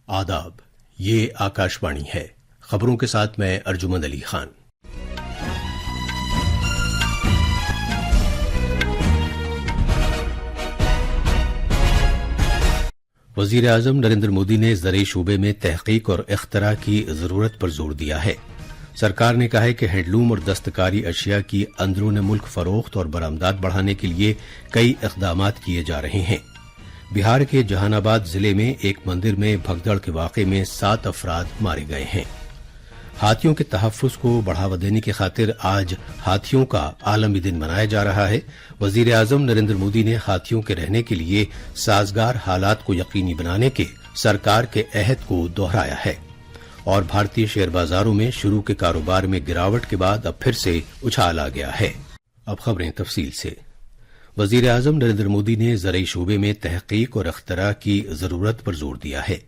आदाब, ये आकाशवाणी है। खबरों के साथ मैं अर्जुमंद अली खान। वजीर आजम नरेंद्र मोदी ने ज़रई शोबे में तहकीक और इख्तरा की जरूरत पर जोर दिया है। सरकार ने कहा है कि हैंडलूम और दस्तकारी अशिया की अंदरून मुल्क फरोख्त और बरामदात बढ़ाने के लिए कई इक़दामात किए जा रहे हैं। बिहार के जहानाबाद जिले में एक मंदिर में भगदड़ के वाक़े में 7 अफराद मारे गए हैं। हाथियों के तहफ़्फ़ुज़ को बढ़ावा देने की खातिर आज हाथियों का आलमी दिन मनाया जा रहा है। वज़ीर आज़म नरेंद्र मोदी ने हाथियों के रहने के लिए साजगार हालात को यकीनी बनाने के सरकार के अहद को दोहराया है और भारतीय शेयर बाजारों में शुरू के कारोबार में गिरावट के बाद अब फिर से उछाल आ गया है। अब खबरें तफसील से। वज़ीर आज़म नरेंद्र मोदी ने ज़रई शोबे में तहकीक और इख्तरा की जरूरत पर जोर दिया है।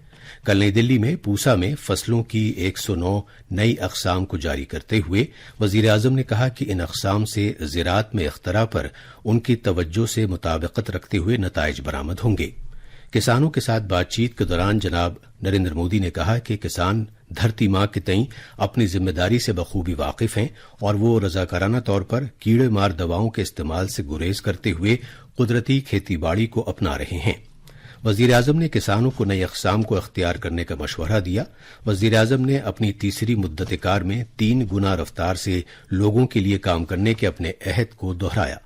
कल नई दिल्ली में पूसा में फसलों की 109 नई अक़साम को जारी करते हुए वज़ीर आज़म ने कहा कि इन अक़साम से ज़राअत में इख्तरा पर उनकी तवज्जो से मुताबिकत रखते हुए नताइज बरामद होंगे। किसानों के साथ बातचीत के दौरान जनाब नरेंद्र मोदी ने कहा कि किसान धरती माँ के तईं अपनी जिम्मेदारी से बखूबी वाकिफ हैं और वो रजाकाराना तौर पर कीड़े मार दवाओं के इस्तेमाल से गुरेज करते हुए कुदरती खेती बाड़ी को अपना रहे हैं। वज़ीर आज़म ने किसानों को नई अक़साम को अख्तियार करने का मशवरा दिया। वज़ीर आज़म ने अपनी तीसरी मुद्दत कार में 3 गुना रफ्तार से लोगों के लिए काम करने के अपने अहद को दोहराया।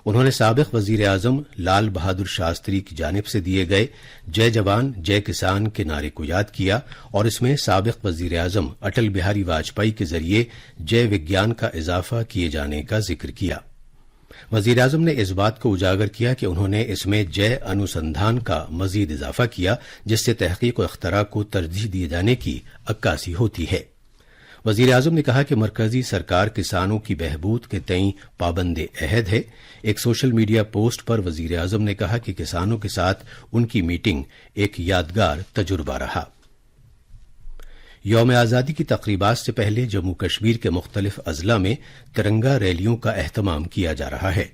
उन्होंने साबिक वज़ीर आज़म लाल बहादुर शास्त्री की जानिब से दिए गए जय जवान जय किसान के नारे को याद किया और इसमें साबिक वज़ीर आज़म अटल बिहारी वाजपेयी के जरिए जय विज्ञान का इजाफा किए जाने का जिक्र किया। वज़ीर आज़म ने इस बात को उजागर किया कि उन्होंने इसमें जय अनुसंधान का मजीद इजाफा किया जिससे तहकीक और इख्तरा को तरजीह दिए जाने की अक्कासी होती है। वज़ीर आज़म ने कहा कि मरकजी सरकार किसानों की बहबूद के तईं पाबंद अहद है। एक सोशल मीडिया पोस्ट पर वज़ीर आज़म ने कहा कि किसानों के साथ उनकी मीटिंग एक यादगार तजुर्बा रहा। यौम आज़ादी की तक़रीबात से पहले जम्मू कश्मीर के मुख्तलिफ अजला में तिरंगा रैलियों का एहतमाम किया जा रहा है।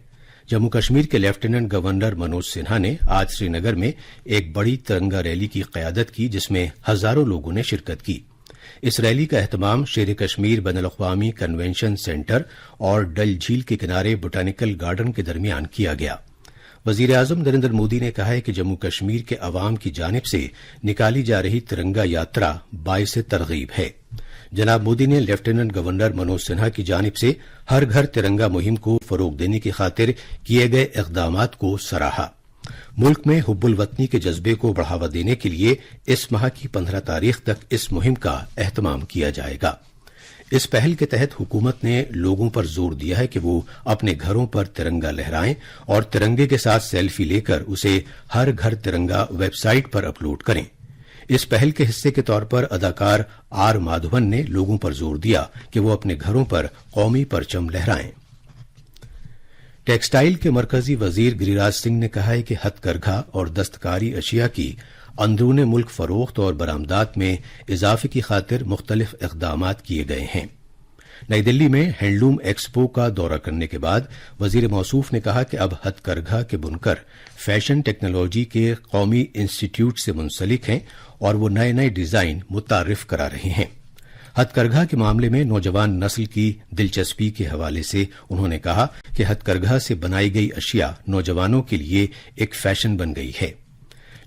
जम्मू कश्मीर के लेफ्टिनेंट गवर्नर मनोज सिन्हा ने आज श्रीनगर में एक बड़ी तिरंगा रैली की क़यादत की जिसमें हजारों लोगों ने शिरकत की। इस रैली का एहतमाम शेर कश्मीर बैनुल-अक़वामी कन्वेंशन सेंटर और डल झील के किनारे बोटानिकल गार्डन के दरमियान किया गया। वज़ीर आज़म नरेंद्र मोदी ने कहा है कि जम्मू कश्मीर के अवाम की जानिब से निकाली जा रही तिरंगा यात्रा बाइस तरगीब है। जनाब मोदी ने लेफ्टिनेंट गवर्नर मनोज सिन्हा की जानिब से हर घर तिरंगा मुहिम को फरोग देने की खातिर किए गए इक़दामात को सराहा। मुल्क में हुब्बुल वतनी के जज्बे को बढ़ावा देने के लिए इस माह की 15 तारीख तक इस मुहिम का एहतमाम किया जाएगा। इस पहल के तहत हुकूमत ने लोगों पर जोर दिया है कि वो अपने घरों पर तिरंगा लहराएं और तिरंगे के साथ सेल्फी लेकर उसे हर घर तिरंगा वेबसाइट पर अपलोड करें। इस पहल के हिस्से के तौर पर अदाकार आर माधवन ने लोगों पर जोर दिया कि वो अपने घरों पर कौमी परचम लहराएं। टेक्सटाइल के मरकजी वजीर गिरिराज सिंह ने कहा है कि हथकरघा और दस्तकारी अशिया की अंदरून मुल्क फरोख्त और बरामदात में इजाफे की खातिर मुख्तलिफ इक़दामात किए गए हैं। नई दिल्ली में हैंडलूम एक्सपो का दौरा करने के बाद वजीर मौसूफ ने कहा कि अब हथकरघा के बुनकर फैशन टेक्नोलॉजी के कौमी इंस्टीट्यूट से मुंसलिक हैं और वो नए नए डिजाइन मुतारिफ करा रहे हैं। हथकरघा के मामले में नौजवान नस्ल की दिलचस्पी के हवाले से उन्होंने कहा कि हथकरघा से बनाई गई अशिया नौजवानों के लिए एक फैशन बन गई है।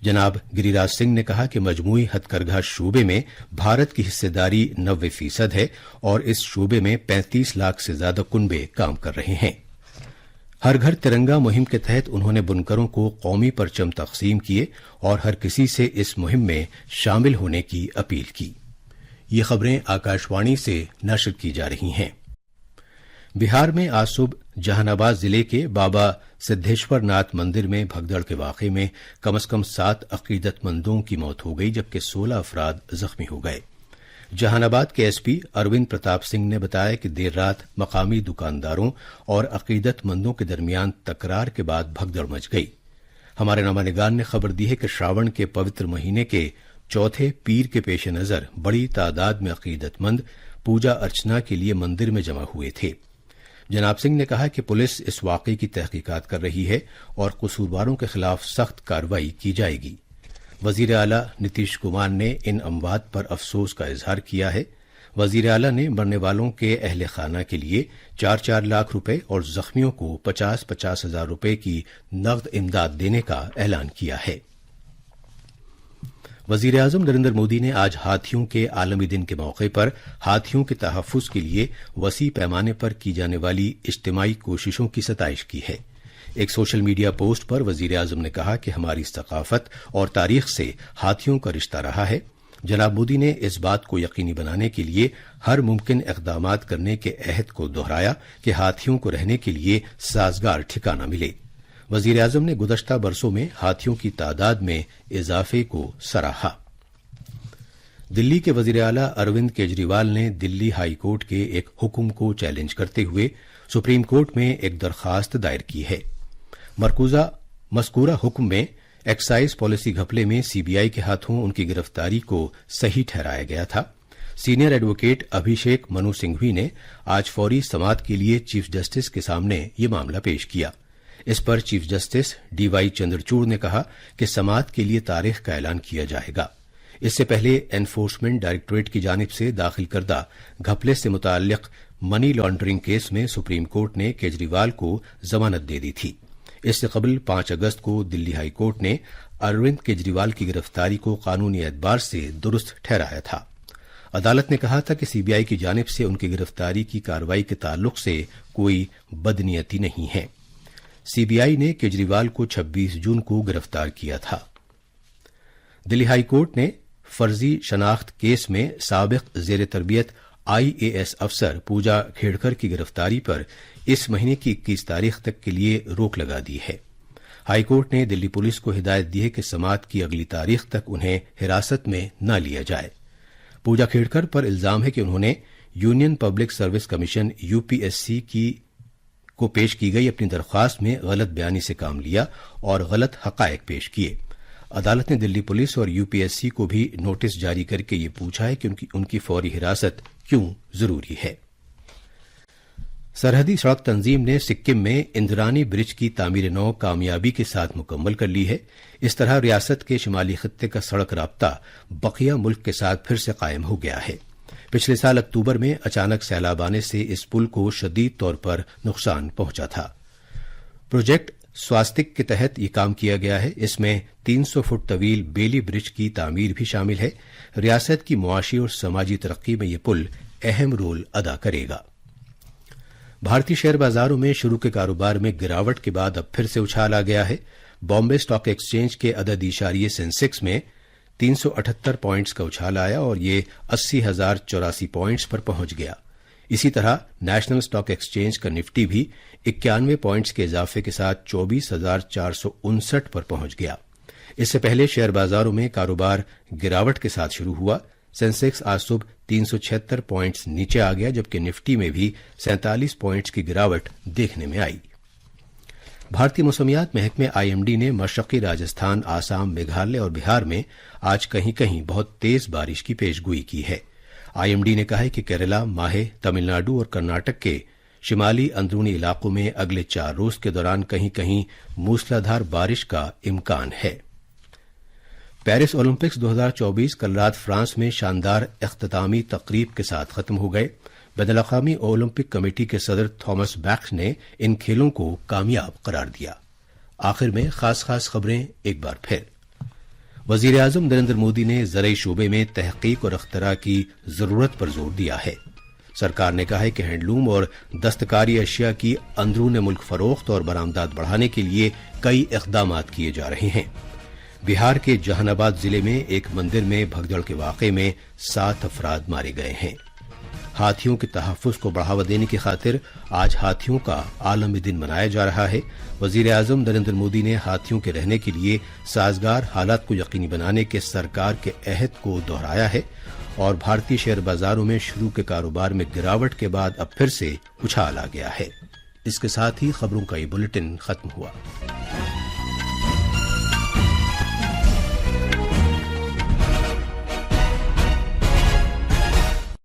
जनाब गिरिराज सिंह ने कहा कि मजमूई हथकरघा शोबे में भारत की हिस्सेदारी 90% है और इस शोबे में 35 लाख से ज्यादा कुनबे काम कर रहे हैं। हर घर तिरंगा मुहिम के तहत उन्होंने बुनकरों को कौमी परचम तकसीम किए और हर किसी से इस मुहिम में शामिल होने की अपील की। ये खबरें आकाशवाणी से नशर की जा रही हैं। बिहार में आज सुबह जहानाबाद जिले के बाबा सिद्धेश्वर नाथ मंदिर में भगदड़ के वाक़े में कम से कम 7 अकीदतमंदों की मौत हो गई जबकि 16 अफराद जख्मी हो गए। जहानाबाद के एसपी अरविंद प्रताप सिंह ने बताया कि देर रात मकामी दुकानदारों और अकीदतमंदों के दरमियान तकरार के बाद भगदड़ मच गई। हमारे नुमाइंदगान ने खबर दी है कि श्रावण के पवित्र महीने के चौथे पीर के पेश नजर बड़ी तादाद में अकीदतमंद पूजा अर्चना के लिए मंदिर में जमा हुए थे। जनाब सिंह ने कहा कि पुलिस इस वाकये की तहकीकात कर रही है और कसूरवारों के खिलाफ सख्त कार्रवाई की जाएगी। वजीर आला नीतीश कुमार ने इन अमवात पर अफसोस का इजहार किया है। वजीर आला ने मरने वालों के अहले खाना के लिए 4-4 लाख रुपए और जख्मियों को 50-50 हजार रुपए की नकद इमदाद देने का ऐलान किया है। वजीर आजम नरेंद्र मोदी ने आज हाथियों के आलमी दिन के मौके पर हाथियों के तहफ्फुज के लिए वसी पैमाने पर की जाने वाली इज्तिमाई कोशिशों की सताइश की है। एक सोशल मीडिया पोस्ट पर वजीर आजम ने कहा कि हमारी सकाफत और तारीख से हाथियों का रिश्ता रहा है। जनाब मोदी ने इस बात को यकीनी बनाने के लिए हर मुमकिन इक़दामात करने के अहद को दोहराया कि हाथियों को रहने के लिए साजगार ठिकाना मिले। वजीर आजम ने गुज़श्ता बरसों में हाथियों की तादाद में इजाफे को सराहा। दिल्ली के वजीर आला अरविंद केजरीवाल ने दिल्ली हाई कोर्ट के एक हुक्म को चैलेंज करते हुए सुप्रीम कोर्ट में एक दरखास्त दायर की है। मज़कूरा हुक्म में एक्साइज पॉलिसी घपले में सीबीआई के हाथों उनकी गिरफ्तारी को सही ठहराया गया था। सीनियर एडवोकेट अभिषेक मनु सिंघवी ने आज फौरी समाअत के लिए चीफ जस्टिस के सामने ये मामला पेश किया। इस पर चीफ जस्टिस डीवाई चंद्रचूड़ ने कहा कि समाअत के लिए तारीख का ऐलान किया जाएगा। इससे पहले एनफोर्समेंट डायरेक्टोरेट की जानिब से दाखिल करदा घपले से मुताल्लिक मनी लॉन्ड्रिंग केस में सुप्रीम कोर्ट ने केजरीवाल को जमानत दे दी थी। इससे कबल 5 अगस्त को दिल्ली हाई कोर्ट ने अरविंद केजरीवाल की गिरफ्तारी को कानूनी एतबार से दुरुस्त ठहराया था। अदालत ने कहा था कि सीबीआई की जानिब से उनकी गिरफ्तारी की कार्रवाई के ताल्लुक से कोई बदनीयती नहीं है। सीबीआई ने केजरीवाल को 26 जून को गिरफ्तार किया था। दिल्ली हाई कोर्ट ने फर्जी शनाख्त केस में साबिक जेर तरबियत आईएएस अफसर पूजा खेड़कर की गिरफ्तारी पर इस महीने की 21 तारीख तक के लिए रोक लगा दी है। हाई कोर्ट ने दिल्ली पुलिस को हिदायत दी है कि समाअत की अगली तारीख तक उन्हें हिरासत में न लिया जाए। पूजा खेड़कर पर इल्जाम है कि उन्होंने union public service commission UPSC को पेश की गई अपनी दरख्वास्त में गलत बयानी से काम लिया और गलत हकायक पेश किए। अदालत ने दिल्ली पुलिस और यूपीएससी को भी नोटिस जारी करके ये पूछा है कि उनकी फौरी हिरासत क्यों जरूरी है। सरहदी सड़क तंजीम ने सिक्किम में इंद्रानी ब्रिज की तामीर नौ कामयाबी के साथ मुकम्मल कर ली है। इस तरह रियासत के शिमाली खत्ते का सड़क राब्ता बकिया मुल्क के साथ फिर से कायम हो गया है। पिछले साल अक्टूबर में अचानक सैलाब आने से इस पुल को शदीद तौर पर नुकसान पहुंचा था। प्रोजेक्ट स्वास्तिक के तहत ये काम किया गया है। इसमें 300 फुट तवील बेली ब्रिज की तामीर भी शामिल है। रियासत की मुआशी और समाजी तरक्की में ये पुल अहम रोल अदा करेगा। भारतीय शेयर बाजारों में शुरू के कारोबार में गिरावट के बाद अब फिर से उछाल आ गया है। बॉम्बे स्टॉक एक्सचेंज के अदद इशारिये सेंसेक्स में 378 पॉइंट्स का उछाल आया और ये 80,084 पॉइंट्स पर पहुंच गया। इसी तरह नेशनल स्टॉक एक्सचेंज का निफ्टी भी 91 पॉइंट्स के इजाफे के साथ 24,459 पर पहुंच गया। इससे पहले शेयर बाजारों में कारोबार गिरावट के साथ शुरू हुआ। सेंसेक्स आज सुबह 376 पॉइंट्स नीचे आ गया, जबकि निफ्टी में भी 47 पॉइंट्स की गिरावट देखने में आई। भारतीय मौसमियात महकमे आईएमडी ने मशरकी राजस्थान, आसाम, मेघालय और बिहार में आज कहीं कहीं बहुत तेज बारिश की पेशगोई की है। आईएमडी ने कहा है कि केरला, माहे, तमिलनाडु और कर्नाटक के शिमाली अंदरूनी इलाकों में अगले 4 रोज के दौरान कहीं कहीं मूसलाधार बारिश का इम्कान है। पेरिस ओलंपिक्स 2024 कल रात फ्रांस में शानदार इख्तितामी तकरीब के साथ खत्म हो गए। बैनुल-अक़वामी ओलंपिक कमेटी के सदर थॉमस बैक्स ने इन खेलों को कामयाब करार दिया। आखिर में खास खबरें एक बार फिर। वजीर आजम नरेंद्र मोदी ने ज़रई शोबे में तहकीक और अख्तरा की जरूरत पर जोर दिया है। सरकार ने कहा है कि हैंडलूम और दस्तकारी अशिया की अंदरून मुल्क फरोख्त और बरामदात बढ़ाने के लिए कई इक़दामात किए जा रहे हैं। बिहार के जहानाबाद जिले में एक मंदिर में भगदड़ के वाक़े में 7 अफराद मारे गए हैं। हाथियों के तहफ़्फ़ुज़ को बढ़ावा देने की खातिर आज हाथियों का आलमी दिन मनाया जा रहा है। वज़ीर आज़म नरेंद्र मोदी ने हाथियों के रहने के लिए साजगार हालात को यकीनी बनाने के सरकार के अहद को दोहराया है और भारतीय शेयर बाजारों में शुरू के कारोबार में गिरावट के बाद अब फिर से उछाल आ गया है। इसके साथ ही खबरों का ये बुलेटिन खत्म हुआ।